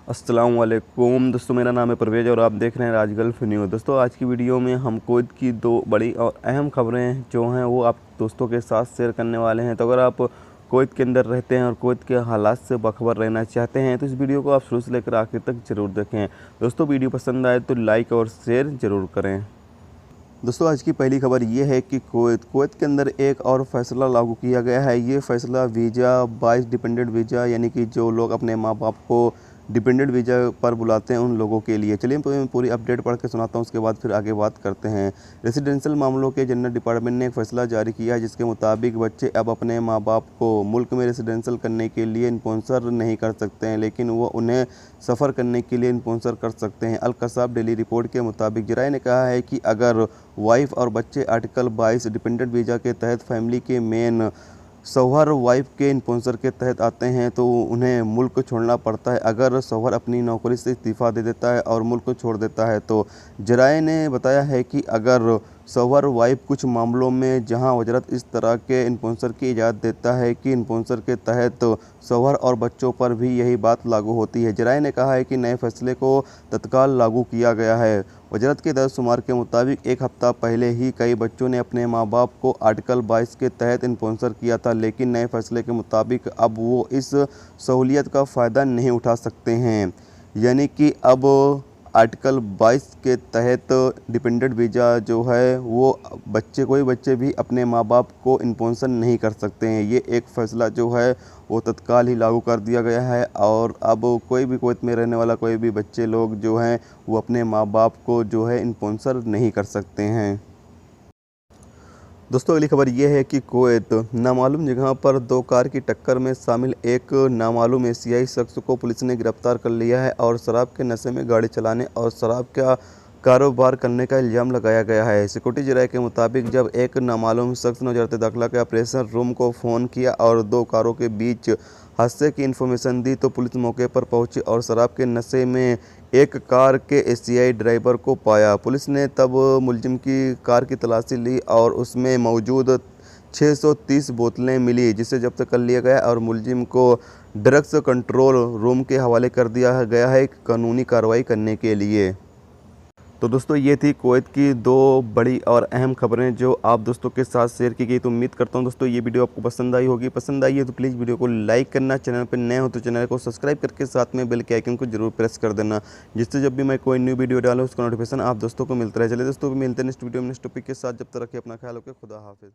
अस्सलाम वालेकुम दोस्तों, मेरा नाम है परवेज़ और आप देख रहे हैं राज गल्फ न्यूज़। दोस्तों, आज की वीडियो में हम कुवैत की दो बड़ी और अहम खबरें जो हैं वो आप दोस्तों के साथ शेयर करने वाले हैं। तो अगर आप कुवैत के अंदर रहते हैं और कुवैत के हालात से बाखबर रहना चाहते हैं तो इस वीडियो को आप शुरू से लेकर आखिर तक ज़रूर देखें। दोस्तों, वीडियो पसंद आए तो लाइक और शेयर ज़रूर करें। दोस्तों, आज की पहली खबर ये है कि कुवैत के अंदर एक और फैसला लागू किया गया है। ये फैसला वीज़ा 22 डिपेंडेंट वीज़ा यानी कि जो लोग अपने माँ बाप को डिपेंडेंट वीज़ा पर बुलाते हैं उन लोगों के लिए। चलिए मैं पूरी अपडेट पढ़ के सुनाता हूँ, उसके बाद फिर आगे बात करते हैं। रेसिडेंशियल मामलों के जनरल डिपार्टमेंट ने एक फैसला जारी किया है जिसके मुताबिक बच्चे अब अपने माँ बाप को मुल्क में रेसिडेंशियल करने के लिए स्पॉन्सर नहीं कर सकते हैं, लेकिन वो उन्हें सफ़र करने के लिए स्पॉन्सर कर सकते हैं। अल कसाब डेली रिपोर्ट के मुताबिक जराए ने कहा है कि अगर वाइफ और बच्चे आर्टिकल 22 डिपेंडेंट वीज़ा के तहत फैमिली के मेन शौहर वाइफ के स्पॉन्सर के तहत आते हैं तो उन्हें मुल्क छोड़ना पड़ता है। अगर शौहर अपनी नौकरी से इस्तीफ़ा दे देता है और मुल्क छोड़ देता है तो जराए ने बताया है कि अगर शौहर वाइफ कुछ मामलों में जहां वज़ारत इस तरह के स्पॉन्सर की इजाज़त देता है कि स्पॉन्सर के तहत शौहर और बच्चों पर भी यही बात लागू होती है। जराए ने कहा है कि नए फैसले को तत्काल लागू किया गया है। वज़ारत के दरशुमार के मुताबिक एक हफ़्ता पहले ही कई बच्चों ने अपने माँ बाप को आर्टिकल 22 के तहत स्पॉन्सर किया था, लेकिन नए फैसले के मुताबिक अब वो इस सहूलियत का फ़ायदा नहीं उठा सकते हैं। यानी कि अब आर्टिकल 22 के तहत डिपेंडेंट वीज़ा जो है वो कोई बच्चे भी अपने माँ बाप को स्पॉन्सर नहीं कर सकते हैं। ये एक फ़ैसला जो है वो तत्काल ही लागू कर दिया गया है और अब कोई भी कुवैत में रहने वाला कोई भी बच्चे लोग जो हैं वो अपने माँ बाप को जो है स्पॉन्सर नहीं कर सकते हैं। दोस्तों, अगली खबर यह है कि कुवैत नामालूम जगह पर दो कार की टक्कर में शामिल एक नामालूम एशियाई शख्स को पुलिस ने गिरफ्तार कर लिया है और शराब के नशे में गाड़ी चलाने और शराब का कारोबार करने का इल्ज़ाम लगाया गया है। सिक्योरिटी जराये के मुताबिक जब एक नामालूम शख्स ने वज़ारत दाखिला के ऑपरेशन रूम को फ़ोन किया और दो कारों के बीच हादसे की इन्फॉर्मेशन दी तो पुलिस मौके पर पहुंची और शराब के नशे में एक कार के एशियाई ड्राइवर को पाया। पुलिस ने तब मुलजिम की कार की तलाशी ली और उसमें मौजूद 630 बोतलें मिली, जिसे जब्त कर लिया गया और मुलजिम को ड्रग्स कंट्रोल रूम के हवाले कर दिया गया है कानूनी कार्रवाई करने के लिए। तो दोस्तों, ये थी कुवैत की दो बड़ी और अहम खबरें जो आप दोस्तों के साथ शेयर की गई। तो उम्मीद करता हूँ दोस्तों ये वीडियो आपको पसंद आई होगी। पसंद आई है तो प्लीज़ वीडियो को लाइक करना, चैनल पर नए हो तो चैनल को सब्सक्राइब करके साथ में बेल के आइकन को जरूर प्रेस कर देना, जिससे जब भी मैं कोई न्यू वीडियो डालूँ उसका नोटिफिकेशन आप दोस्तों को मिलता रहे। चलिए दोस्तों, मिलते हैं नेक्स्ट वीडियो में नेक्स्ट टॉपिक के साथ। जब तक रखिए अपना ख्याल रखिए। खुदा हाफिज़।